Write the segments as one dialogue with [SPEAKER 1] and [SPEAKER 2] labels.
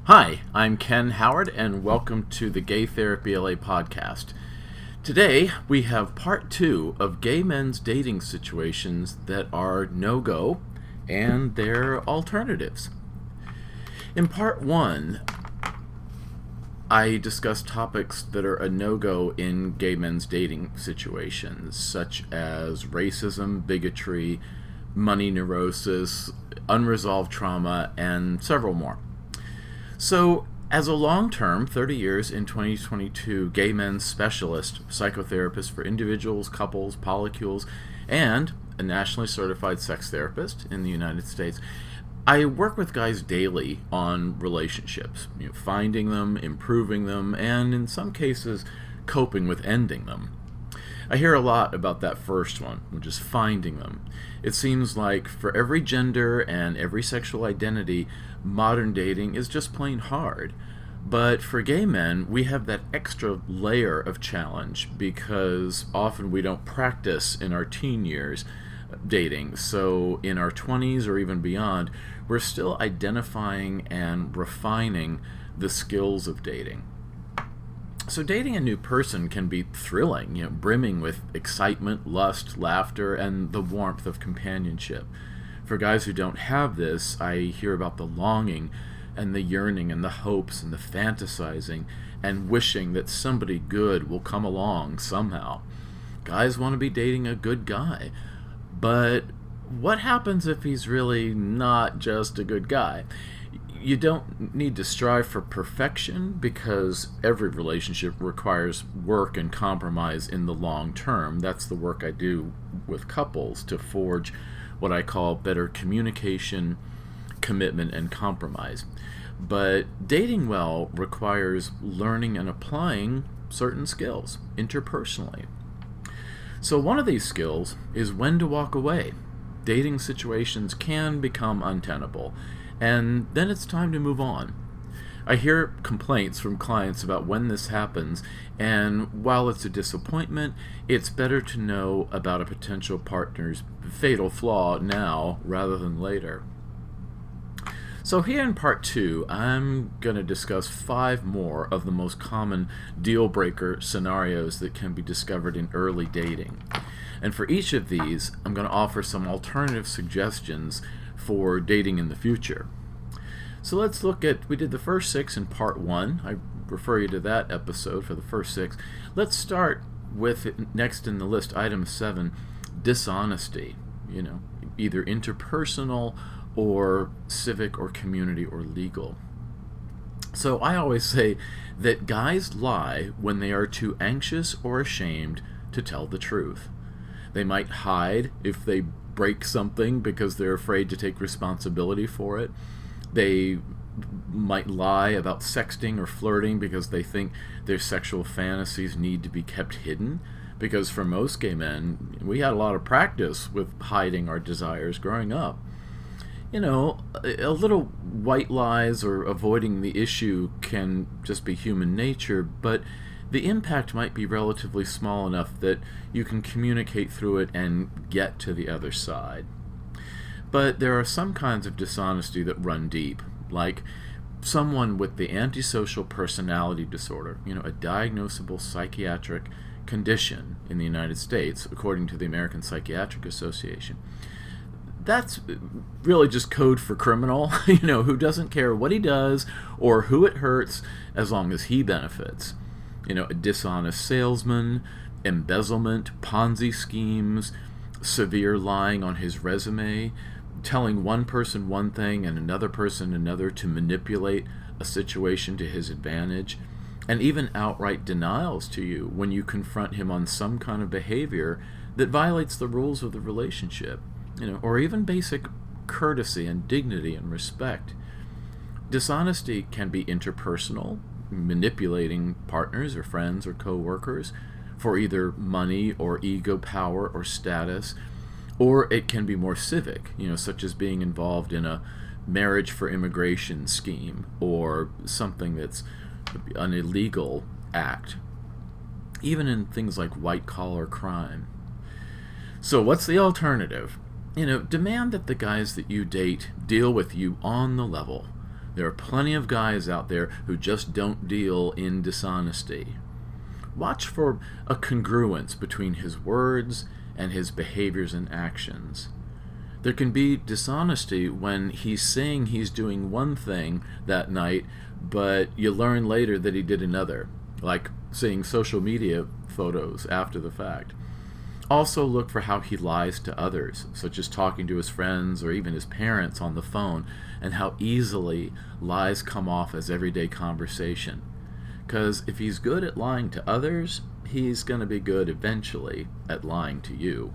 [SPEAKER 1] Hi, I'm Ken Howard, and welcome to the Gay Therapy LA podcast. Today, we have part 2 of gay men's dating situations that are no-go and their alternatives. In part 1, I discussed topics that are a no-go in gay men's dating situations, such as racism, bigotry, money neurosis, unresolved trauma, and several more. So, as a long-term, 30 years in 2022, gay men's specialist, psychotherapist for individuals, couples, polycules, and a nationally certified sex therapist in the United States, I work with guys daily on relationships, finding them, improving them, and in some cases, coping with ending them. I hear a lot about that first one, which is finding them. It seems like for every gender and every sexual identity, modern dating is just plain hard. But for gay men, we have that extra layer of challenge because often we don't practice in our teen years dating. So in our 20s or even beyond, we're still identifying and refining the skills of dating. So dating a new person can be thrilling, brimming with excitement, lust, laughter, and the warmth of companionship. For guys who don't have this, I hear about the longing and the yearning and the hopes and the fantasizing and wishing that somebody good will come along somehow. Guys want to be dating a good guy, but what happens if he's really not just a good guy? You don't need to strive for perfection because every relationship requires work and compromise in the long term. That's the work I do with couples to forge what I call better communication, commitment, and compromise. But dating well requires learning and applying certain skills interpersonally. So one of these skills is when to walk away. Dating situations can become untenable, and then it's time to move on. I hear complaints from clients about when this happens, and while it's a disappointment, it's better to know about a potential partner's fatal flaw now rather than later. So here in part 2, I'm going to discuss 5 more of the most common deal-breaker scenarios that can be discovered in early dating. And for each of these, I'm going to offer some alternative suggestions for dating in the future. So let's look at, we did the first 6 in part 1. I refer you to that episode for the first 6. Let's start with, next in the list, item 7, dishonesty. Either interpersonal or civic or community or legal. So I always say that guys lie when they are too anxious or ashamed to tell the truth. They might hide if they break something because they're afraid to take responsibility for it. They might lie about sexting or flirting because they think their sexual fantasies need to be kept hidden. Because for most gay men, we had a lot of practice with hiding our desires growing up. A little white lies or avoiding the issue can just be human nature, but the impact might be relatively small enough that you can communicate through it and get to the other side. But there are some kinds of dishonesty that run deep, like someone with the antisocial personality disorder, a diagnosable psychiatric condition in the United States, according to the American Psychiatric Association. That's really just code for criminal, who doesn't care what he does or who it hurts as long as he benefits. A dishonest salesman, embezzlement, Ponzi schemes, severe lying on his resume, telling one person one thing and another person another to manipulate a situation to his advantage, and even outright denials to you when you confront him on some kind of behavior that violates the rules of the relationship, or even basic courtesy and dignity and respect. Dishonesty can be interpersonal, manipulating partners or friends or co-workers for either money or ego, power or status, or it can be more civic, such as being involved in a marriage for immigration scheme or something that's an illegal act, even in things like white-collar crime. So what's the alternative? Demand that the guys that you date deal with you on the level. There are plenty of guys out there who just don't deal in dishonesty. Watch for a congruence between his words and his behaviors and actions. There can be dishonesty when he's saying he's doing one thing that night, but you learn later that he did another, like seeing social media photos after the fact. Also look for how he lies to others, such as talking to his friends or even his parents on the phone, and how easily lies come off as everyday conversation. Because if he's good at lying to others, he's going to be good eventually at lying to you.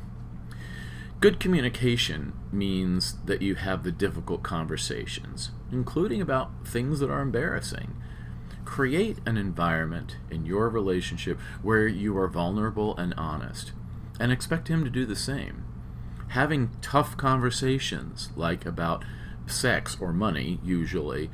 [SPEAKER 1] Good communication means that you have the difficult conversations, including about things that are embarrassing. Create an environment in your relationship where you are vulnerable and honest, and expect him to do the same. Having tough conversations, like about sex or money, usually,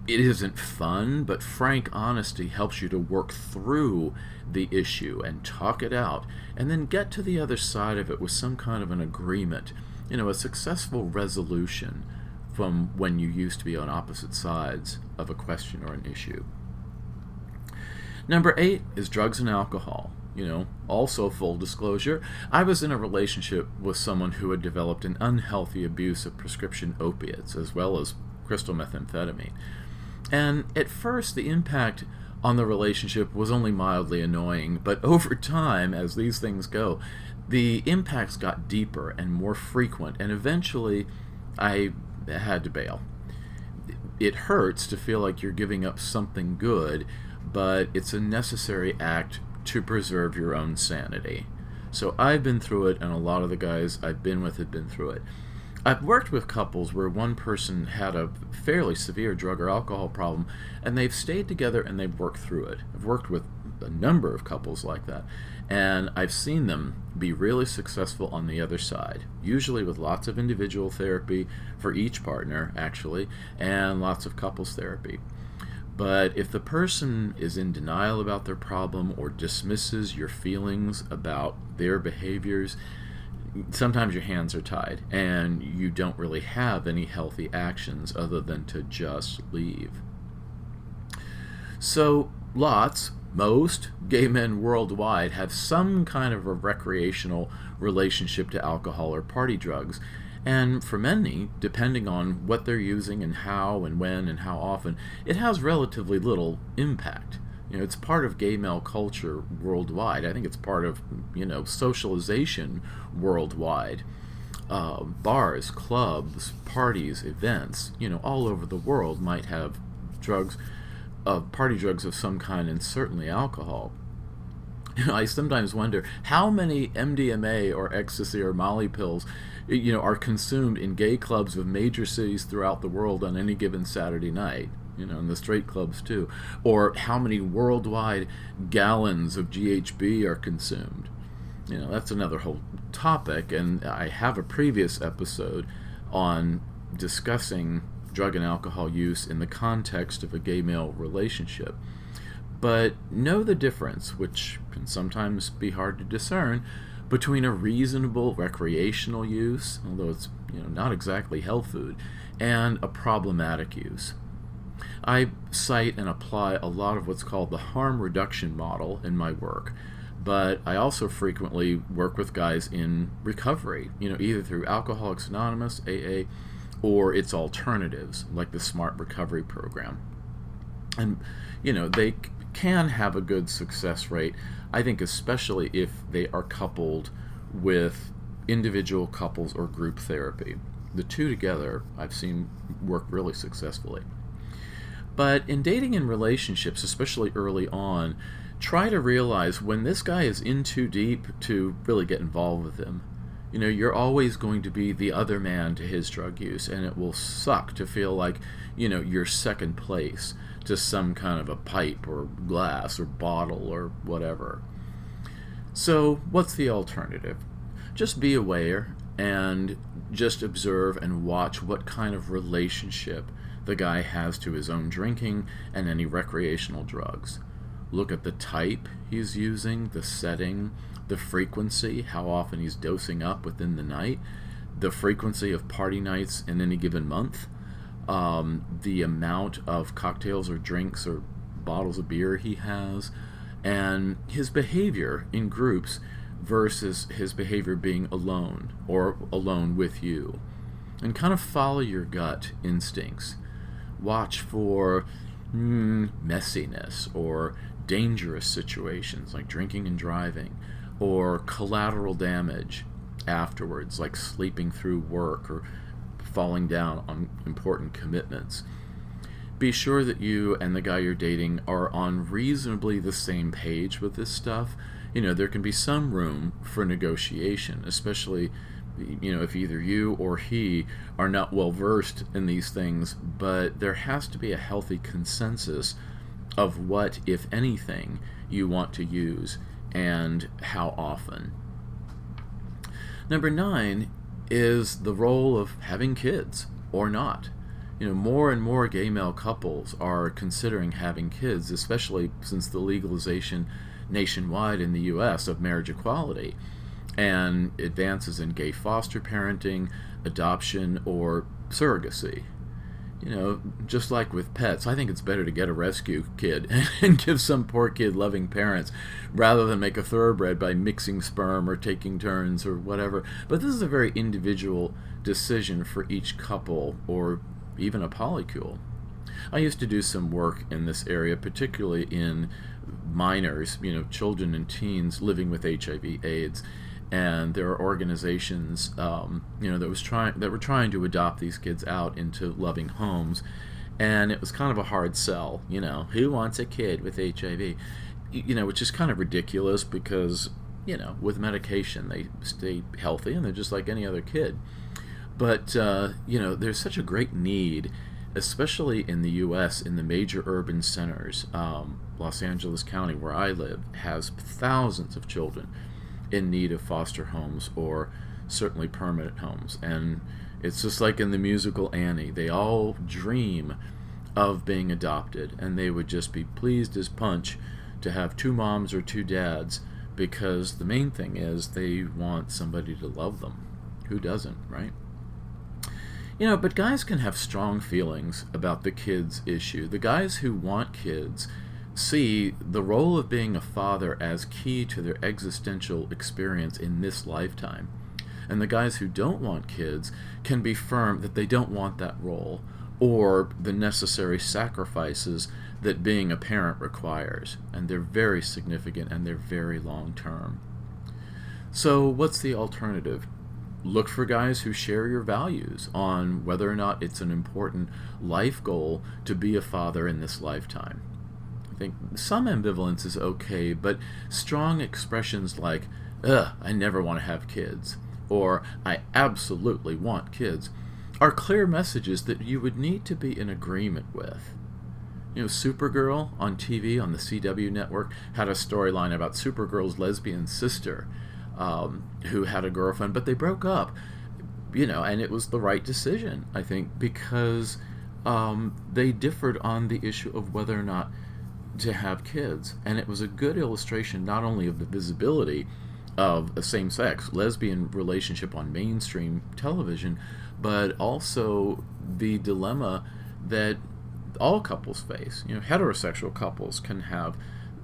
[SPEAKER 1] it isn't fun, but frank honesty helps you to work through the issue and talk it out, and then get to the other side of it with some kind of an agreement, a successful resolution from when you used to be on opposite sides of a question or an issue. Number 8 is drugs and alcohol. Also full disclosure, I was in a relationship with someone who had developed an unhealthy abuse of prescription opiates as well as crystal methamphetamine. And at first, the impact on the relationship was only mildly annoying, but over time, as these things go, the impacts got deeper and more frequent, and eventually I had to bail. It hurts to feel like you're giving up something good, but it's a necessary act to preserve your own sanity. So I've been through it, and a lot of the guys I've been with have been through it. I've worked with couples where one person had a fairly severe drug or alcohol problem, and they've stayed together and they've worked through it. I've worked with a number of couples like that, and I've seen them be really successful on the other side, usually with lots of individual therapy for each partner, actually, and lots of couples therapy. But if the person is in denial about their problem or dismisses your feelings about their behaviors, sometimes your hands are tied and you don't really have any healthy actions other than to just leave. So most gay men worldwide have some kind of a recreational relationship to alcohol or party drugs. And for many, depending on what they're using and how and when and how often, it has relatively little impact. It's part of gay male culture worldwide. I think it's part of, socialization worldwide. Bars, clubs, parties, events, all over the world might have drugs, party drugs of some kind, and certainly alcohol. I sometimes wonder how many MDMA or ecstasy or Molly pills, are consumed in gay clubs of major cities throughout the world on any given Saturday night. And the straight clubs too, or how many worldwide gallons of GHB are consumed. That's another whole topic, and I have a previous episode on discussing drug and alcohol use in the context of a gay male relationship. But know the difference, which can sometimes be hard to discern, between a reasonable recreational use, although it's not exactly health food, and a problematic use. I cite and apply a lot of what's called the harm reduction model in my work, but I also frequently work with guys in recovery, either through Alcoholics Anonymous, AA, or its alternatives, like the Smart Recovery Program. And, they can have a good success rate, I think, especially if they are coupled with individual couples or group therapy. The two together I've seen work really successfully. But in dating and relationships, especially early on, try to realize when this guy is in too deep to really get involved with him. You're always going to be the other man to his drug use, and it will suck to feel like, you're second place to some kind of a pipe or glass or bottle or whatever. So what's the alternative? Just be aware and just observe and watch what kind of relationship the guy has to his own drinking and any recreational drugs. Look at the type he's using, the setting, the frequency, how often he's dosing up within the night, the frequency of party nights in any given month. the amount of cocktails or drinks or bottles of beer he has, and his behavior in groups versus his behavior being alone or alone with you. And kind of follow your gut instincts. Watch for messiness or dangerous situations like drinking and driving, or collateral damage afterwards, like sleeping through work or falling down on important commitments. Be sure that you and the guy you're dating are on reasonably the same page with this stuff. There can be some room for negotiation, especially if either you or he are not well versed in these things, but there has to be a healthy consensus of what, if anything, you want to use and how often. Number 9 is the role of having kids or not. More and more gay male couples are considering having kids, especially since the legalization nationwide in the U.S. of marriage equality and advances in gay foster parenting, adoption, or surrogacy. Just like with pets, I think it's better to get a rescue kid and give some poor kid loving parents rather than make a thoroughbred by mixing sperm or taking turns or whatever. But this is a very individual decision for each couple or even a polycule. I used to do some work in this area, particularly in minors, children and teens living with HIV/AIDS. And there are organizations, that were trying to adopt these kids out into loving homes, and it was kind of a hard sell. Who wants a kid with HIV? Which is kind of ridiculous because, with medication they stay healthy and they're just like any other kid. But there's such a great need, especially in the U.S. in the major urban centers. Los Angeles County, where I live, has thousands of children in need of foster homes or certainly permanent homes. And it's just like in the musical Annie. They all dream of being adopted, and they would just be pleased as punch to have 2 moms or 2 dads, because the main thing is they want somebody to love them. Who doesn't, right? But guys can have strong feelings about the kids issue. The guys who want kids see the role of being a father as key to their existential experience in this lifetime. And the guys who don't want kids can be firm that they don't want that role or the necessary sacrifices that being a parent requires. And they're very significant and they're very long term. So what's the alternative? Look for guys who share your values on whether or not it's an important life goal to be a father in this lifetime. I think some ambivalence is okay, but strong expressions like, I never want to have kids, or I absolutely want kids, are clear messages that you would need to be in agreement with. Supergirl on TV on the CW network had a storyline about Supergirl's lesbian sister who had a girlfriend, but they broke up, and it was the right decision, I think, because they differed on the issue of whether or not to have kids. And it was a good illustration not only of the visibility of a same-sex lesbian relationship on mainstream television, but also the dilemma that all couples face. Heterosexual couples can have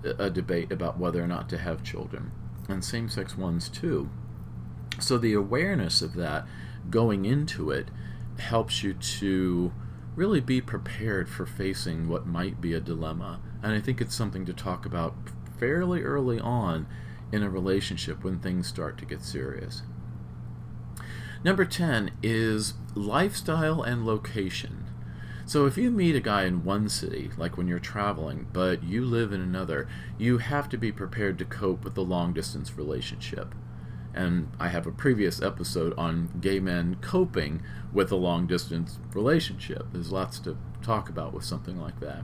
[SPEAKER 1] a debate about whether or not to have children, and same-sex ones too. So the awareness of that going into it helps you to really be prepared for facing what might be a dilemma. And I think it's something to talk about fairly early on in a relationship when things start to get serious. Number 10 is lifestyle and location. So if you meet a guy in one city, like when you're traveling, but you live in another, you have to be prepared to cope with the long-distance relationship. And I have a previous episode on gay men coping with a long-distance relationship. There's lots to talk about with something like that.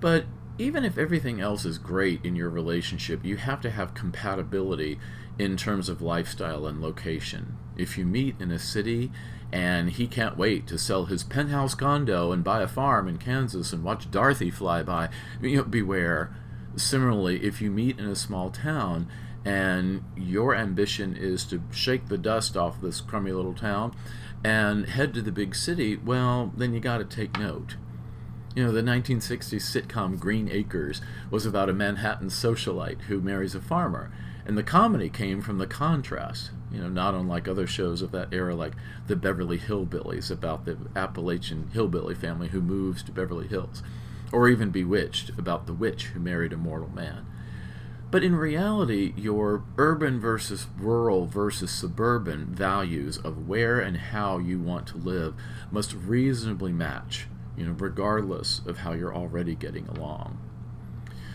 [SPEAKER 1] But even if everything else is great in your relationship, you have to have compatibility in terms of lifestyle and location. If you meet in a city and he can't wait to sell his penthouse condo and buy a farm in Kansas and watch Dorothy fly by, beware. Similarly, if you meet in a small town and your ambition is to shake the dust off this crummy little town, and head to the big city, well, then you got to take note. The 1960s sitcom Green Acres was about a Manhattan socialite who marries a farmer, and the comedy came from the contrast, not unlike other shows of that era like the Beverly Hillbillies, about the Appalachian hillbilly family who moves to Beverly Hills, or even Bewitched, about the witch who married a mortal man. But in reality, your urban versus rural versus suburban values of where and how you want to live must reasonably match, regardless of how you're already getting along.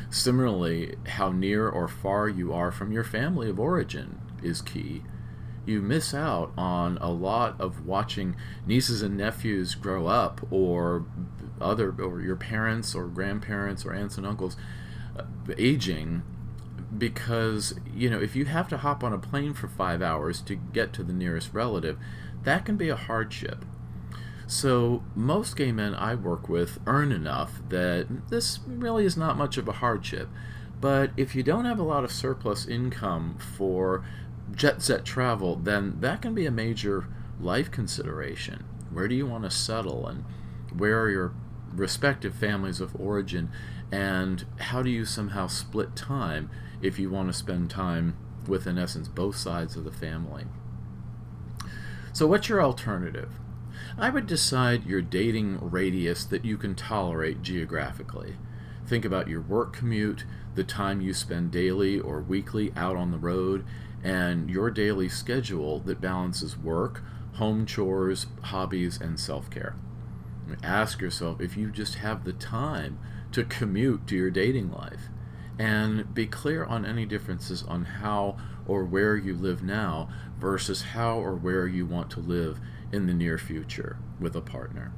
[SPEAKER 1] Similarly, how near or far you are from your family of origin is key. You miss out on a lot of watching nieces and nephews grow up, or your parents or grandparents or aunts and uncles aging, because if you have to hop on a plane for 5 hours to get to the nearest relative, that can be a hardship. So most gay men I work with earn enough that this really is not much of a hardship. But if you don't have a lot of surplus income for jet set travel, then that can be a major life consideration. Where do you want to settle, and where are your respective families of origin, and how do you somehow split time if you want to spend time with, in essence, both sides of the family? So what's your alternative? I would decide your dating radius that you can tolerate geographically. Think about your work commute, the time you spend daily or weekly out on the road, and your daily schedule that balances work, home chores, hobbies, and self-care. Ask yourself if you just have the time to commute to your dating life, and be clear on any differences on how or where you live now versus how or where you want to live in the near future with a partner.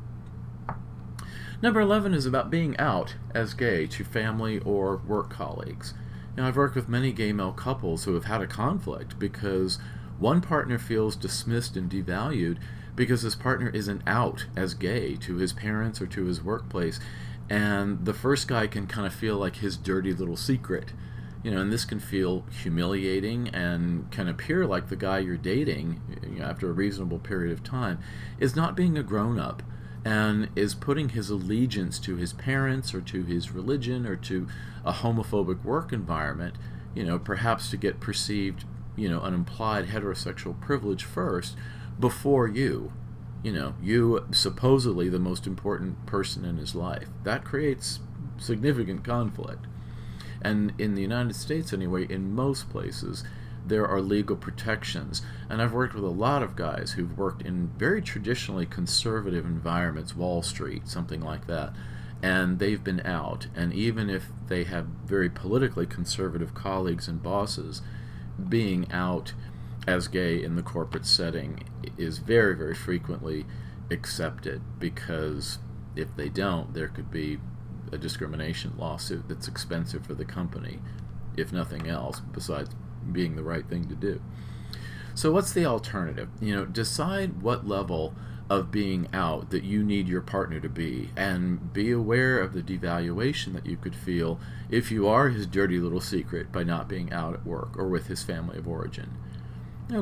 [SPEAKER 1] Number 11 is about being out as gay to family or work colleagues. I've worked with many gay male couples who have had a conflict because one partner feels dismissed and devalued because his partner isn't out as gay to his parents or to his workplace, and the first guy can kind of feel like his dirty little secret. And this can feel humiliating and can appear like the guy you're dating, after a reasonable period of time, is not being a grown-up and is putting his allegiance to his parents or to his religion or to a homophobic work environment, perhaps to get perceived, an implied heterosexual privilege first before you. You supposedly the most important person in his life. That creates significant conflict. And in the United States, anyway, in most places, there are legal protections. And I've worked with a lot of guys who've worked in very traditionally conservative environments, Wall Street, something like that, and they've been out. And even if they have very politically conservative colleagues and bosses, being out as gay in the corporate setting is very, very frequently accepted, because if they don't, there could be a discrimination lawsuit that's expensive for the company, if nothing else, besides being the right thing to do. So what's the alternative? Decide what level of being out that you need your partner to be, and be aware of the devaluation that you could feel if you are his dirty little secret by not being out at work or with his family of origin.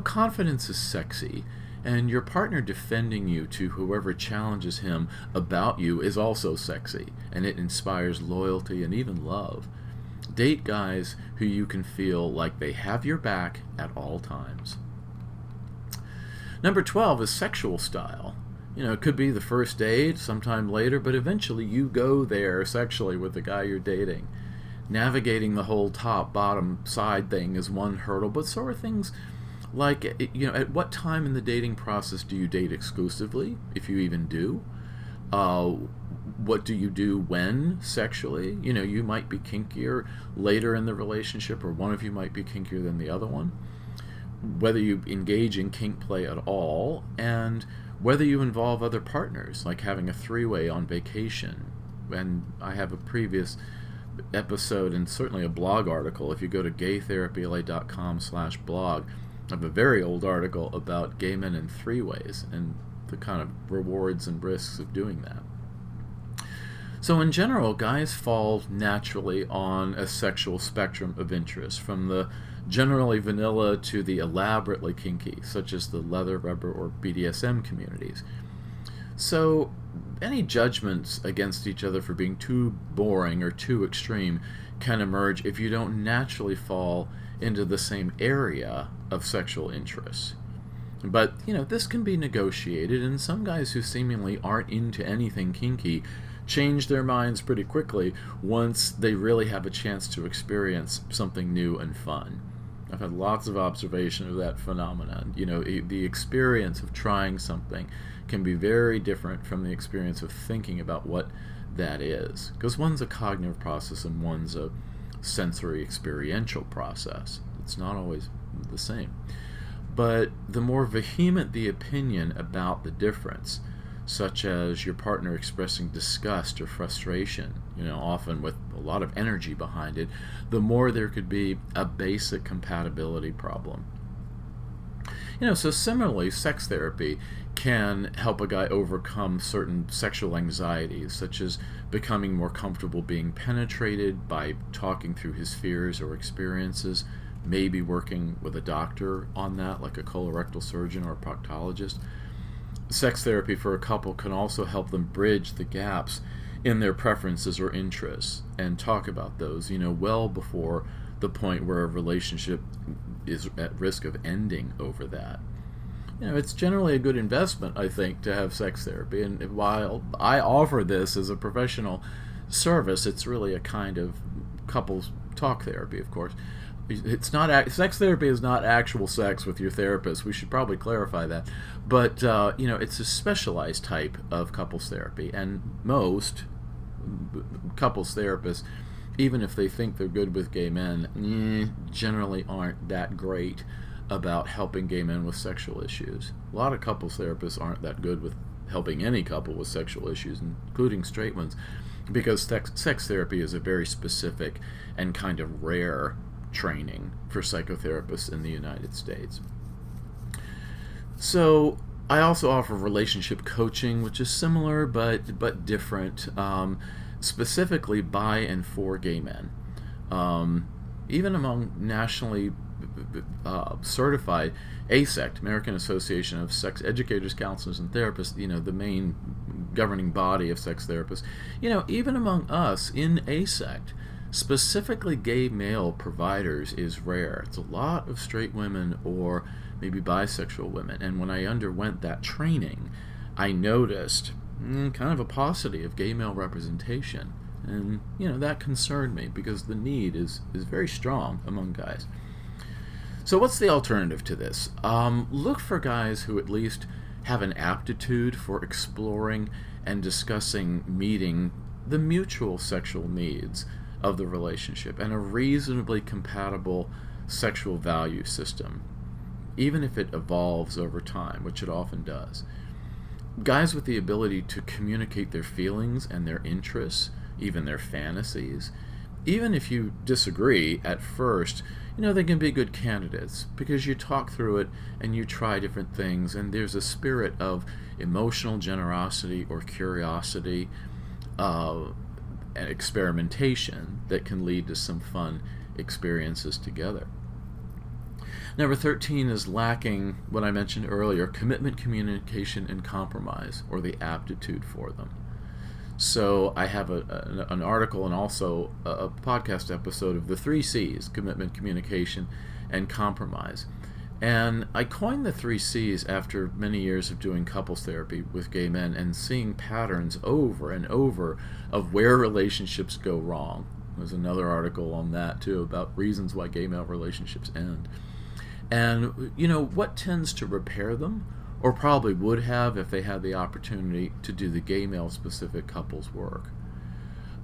[SPEAKER 1] Confidence is sexy, and your partner defending you to whoever challenges him about you is also sexy, and it inspires loyalty and even love. Date guys who you can feel like they have your back at all times. Number 12 is sexual style. It could be the first date, sometime later, but eventually you go there sexually with the guy you're dating. Navigating the whole top, bottom, side thing is one hurdle, but so are things like, at what time in the dating process do you date exclusively, if you even do? What do you do when sexually? You might be kinkier later in the relationship, or one of you might be kinkier than the other one. Whether you engage in kink play at all, and whether you involve other partners, like having a three-way on vacation. And I have a previous episode, and certainly a blog article, if you go to gaytherapyla.com/blog, I have a very old article about gay men in three-ways and the kind of rewards and risks of doing that. So in general, guys fall naturally on a sexual spectrum of interest, from the generally vanilla to the elaborately kinky, such as the leather, rubber, or BDSM communities. So, any judgments against each other for being too boring or too extreme can emerge if you don't naturally fall into the same area of sexual interests. But, this can be negotiated, and some guys who seemingly aren't into anything kinky change their minds pretty quickly once they really have a chance to experience something new and fun. I've had lots of observation of that phenomenon. The experience of trying something can be very different from the experience of thinking about what that is, because one's a cognitive process and one's a sensory experiential process. It's not always the same. But the more vehement the opinion about the difference, such as your partner expressing disgust or frustration, often with a lot of energy behind it, the more there could be a basic compatibility problem. So similarly, sex therapy can help a guy overcome certain sexual anxieties, such as becoming more comfortable being penetrated by talking through his fears or experiences, maybe working with a doctor on that, like a colorectal surgeon or a proctologist. Sex therapy for a couple can also help them bridge the gaps in their preferences or interests and talk about those, well before the point where a relationship is at risk of ending over that. It's generally a good investment, I think, to have sex therapy. And while I offer this as a professional service, it's really a kind of couples talk therapy, of course. It's not sex therapy is not actual sex with your therapist. We should probably clarify that. But it's a specialized type of couples therapy, and most couples therapists, even if they think they're good with gay men, generally aren't that great about helping gay men with sexual issues. A lot of couples therapists aren't that good with helping any couple with sexual issues, including straight ones, because sex therapy is a very specific and kind of rare training for psychotherapists in the United States. So I also offer relationship coaching, which is similar but different, specifically by and for gay men. Even among nationally certified ASECT, American Association of Sex Educators, Counselors, and Therapists, the main governing body of sex therapists, even among us in ASECT, specifically gay male providers is rare. It's a lot of straight women or maybe bisexual women. And when I underwent that training, I noticed kind of a paucity of gay male representation. And, that concerned me because the need is very strong among guys. So what's the alternative to this? Look for guys who at least have an aptitude for exploring and discussing meeting the mutual sexual needs of the relationship and a reasonably compatible sexual value system, even if it evolves over time, which it often does. Guys with the ability to communicate their feelings and their interests, even their fantasies, even if you disagree at first, they can be good candidates because you talk through it and you try different things, and there's a spirit of emotional generosity or curiosity and experimentation that can lead to some fun experiences together. Number 13 is lacking what I mentioned earlier: commitment, communication, and compromise, or the aptitude for them. So I have an article and also a podcast episode of the 3 C's: commitment, communication, and compromise. And I coined the 3 C's after many years of doing couples therapy with gay men and seeing patterns over and over of where relationships go wrong. There's another article on that too, about reasons why gay male relationships end. And, what tends to repair them, or probably would have if they had the opportunity to do the gay male specific couples work.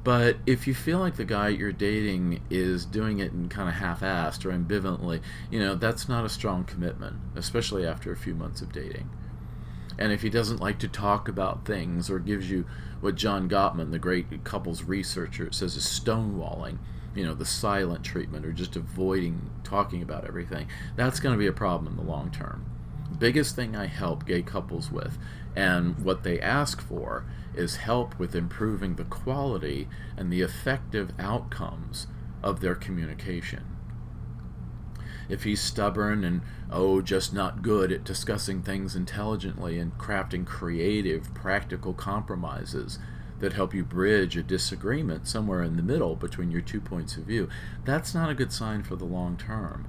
[SPEAKER 1] But if you feel like the guy you're dating is doing it in kind of half-assed or ambivalently, that's not a strong commitment, especially after a few months of dating. And if he doesn't like to talk about things or gives you what John Gottman, the great couples researcher, says is stonewalling, the silent treatment or just avoiding talking about everything, that's going to be a problem in the long term. Biggest thing I help gay couples with, and what they ask for, is help with improving the quality and the effective outcomes of their communication. if he's stubborn and, just not good at discussing things intelligently and crafting creative, practical compromises that help you bridge a disagreement somewhere in the middle between your 2 points of view, that's not a good sign for the long term.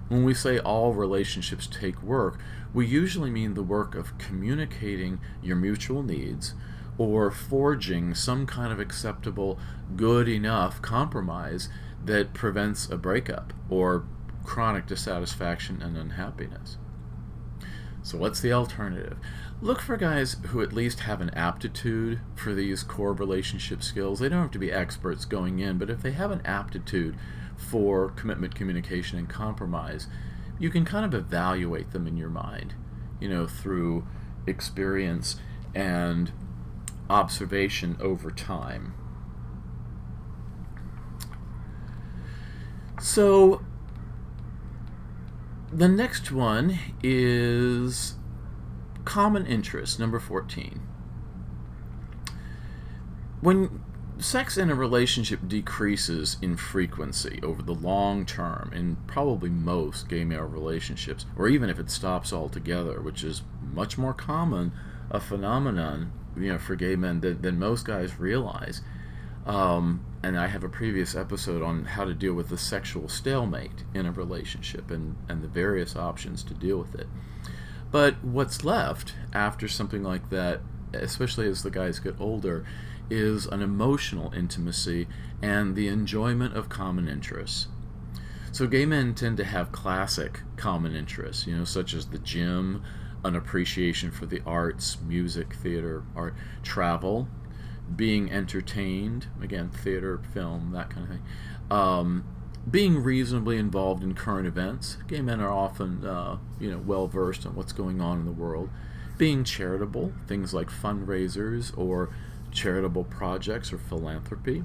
[SPEAKER 1] When we say all relationships take work, we usually mean the work of communicating your mutual needs or forging some kind of acceptable, good enough compromise that prevents a breakup or chronic dissatisfaction and unhappiness. So what's the alternative? Look for guys who at least have an aptitude for these core relationship skills. They don't have to be experts going in, but if they have an aptitude for commitment, communication, and compromise, you can kind of evaluate them in your mind, through experience and observation over time. So the next one is common interest, number 14. When sex in a relationship decreases in frequency over the long term, in probably most gay male relationships, or even if it stops altogether, which is much more common a phenomenon, for gay men than most guys realize. And I have a previous episode on how to deal with the sexual stalemate in a relationship and the various options to deal with it. But what's left after something like that, especially as the guys get older, is an emotional intimacy and the enjoyment of common interests. So gay men tend to have classic common interests, such as the gym, an appreciation for the arts, music, theater, art, travel, being entertained, again, theater, film, that kind of thing. Being reasonably involved in current events. Gay men are often, well-versed on what's going on in the world. Being charitable, things like fundraisers or charitable projects or philanthropy.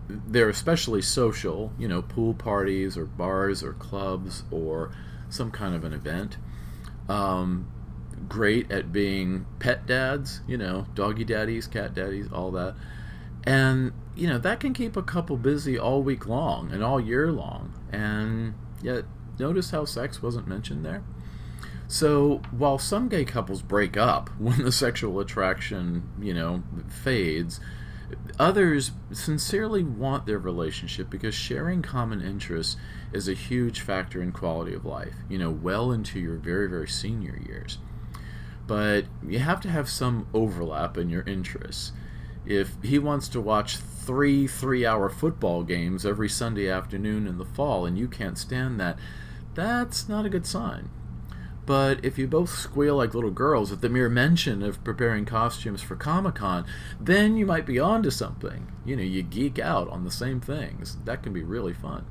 [SPEAKER 1] They're especially social, pool parties or bars or clubs or some kind of an event. Great at being pet dads, doggy daddies, cat daddies, all that. And, that can keep a couple busy all week long and all year long. And yet, notice how sex wasn't mentioned there? So, while some gay couples break up when the sexual attraction, fades, others sincerely want their relationship because sharing common interests is a huge factor in quality of life, well into your very, very senior years. But you have to have some overlap in your interests. If he wants to watch 3 3-hour football games every Sunday afternoon in the fall and you can't stand that, that's not a good sign. But if you both squeal like little girls at the mere mention of preparing costumes for Comic-Con, then you might be onto something. You geek out on the same things. That can be really fun.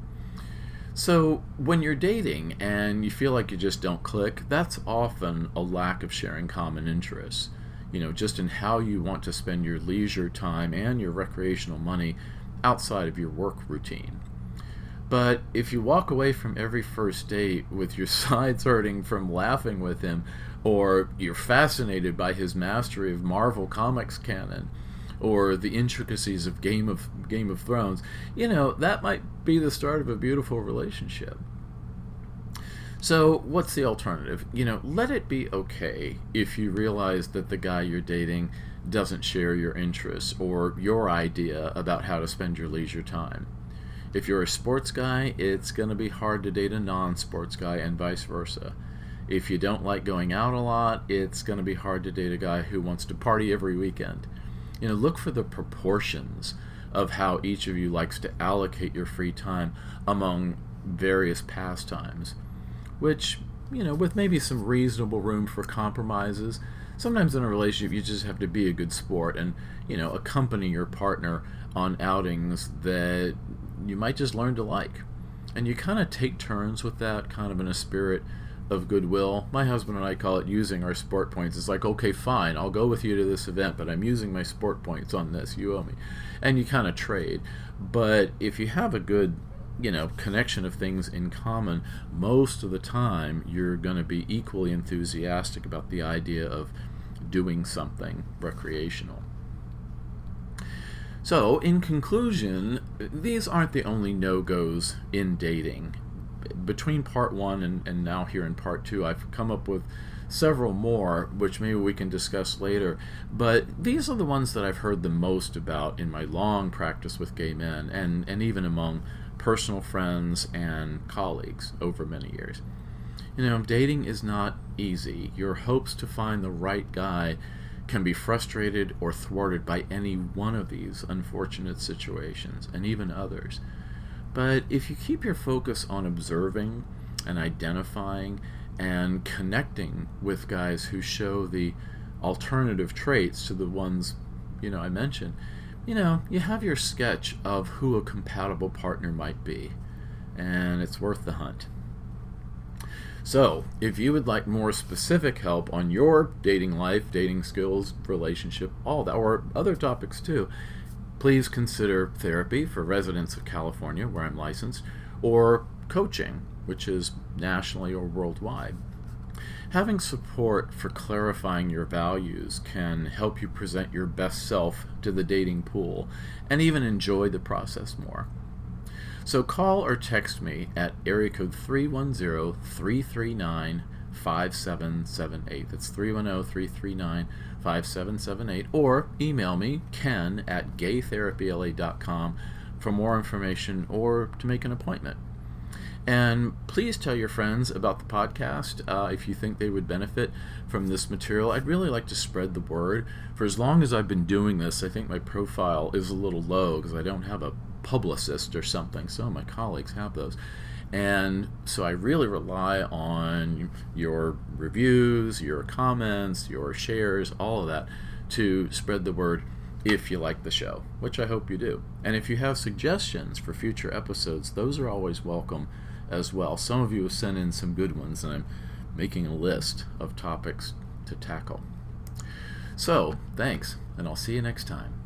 [SPEAKER 1] So when you're dating and you feel like you just don't click, that's often a lack of sharing common interests, just in how you want to spend your leisure time and your recreational money outside of your work routine. But if you walk away from every first date with your sides hurting from laughing with him, or you're fascinated by his mastery of Marvel Comics canon, or the intricacies of Game of Thrones, that might be the start of a beautiful relationship. So what's the alternative? Let it be okay if you realize that the guy you're dating doesn't share your interests or your idea about how to spend your leisure time. If you're a sports guy, it's going to be hard to date a non-sports guy and vice versa. If you don't like going out a lot, it's going to be hard to date a guy who wants to party every weekend. Look for the proportions of how each of you likes to allocate your free time among various pastimes, which, with maybe some reasonable room for compromises. Sometimes in a relationship you just have to be a good sport and, accompany your partner on outings that you might just learn to like. And you kind of take turns with that, kind of in a spirit of goodwill. My husband and I call it using our sport points. It's like, okay, fine, I'll go with you to this event, but I'm using my sport points on this. You owe me. And you kind of trade. But if you have a good, connection of things in common, most of the time you're going to be equally enthusiastic about the idea of doing something recreational. So, in conclusion, these aren't the only no-goes in dating. between part one and now here in part two, I've come up with several more, which maybe we can discuss later. But these are the ones that I've heard the most about in my long practice with gay men, and even among personal friends and colleagues over many years. Dating is not easy. Your hopes to find the right guy can be frustrated or thwarted by any one of these unfortunate situations, and even others. But if you keep your focus on observing and identifying and connecting with guys who show the alternative traits to the ones, I mentioned, you have your sketch of who a compatible partner might be, and it's worth the hunt. So, if you would like more specific help on your dating life, dating skills, relationship, all that, or other topics too, please consider therapy for residents of California, where I'm licensed, or coaching, which is nationally or worldwide. Having support for clarifying your values can help you present your best self to the dating pool and even enjoy the process more. So call or text me at area code 310-339-5778. That's 310-339-5778. Or email me, ken@gaytherapyla.com, for more information or to make an appointment. And please tell your friends about the podcast if you think they would benefit from this material. I'd really like to spread the word. For as long as I've been doing this, I think my profile is a little low because I don't have a publicist or something. Some of my colleagues have those. And so I really rely on your reviews, your comments, your shares, all of that to spread the word if you like the show, which I hope you do. And if you have suggestions for future episodes, those are always welcome as well. Some of you have sent in some good ones, and I'm making a list of topics to tackle. So, thanks, and I'll see you next time.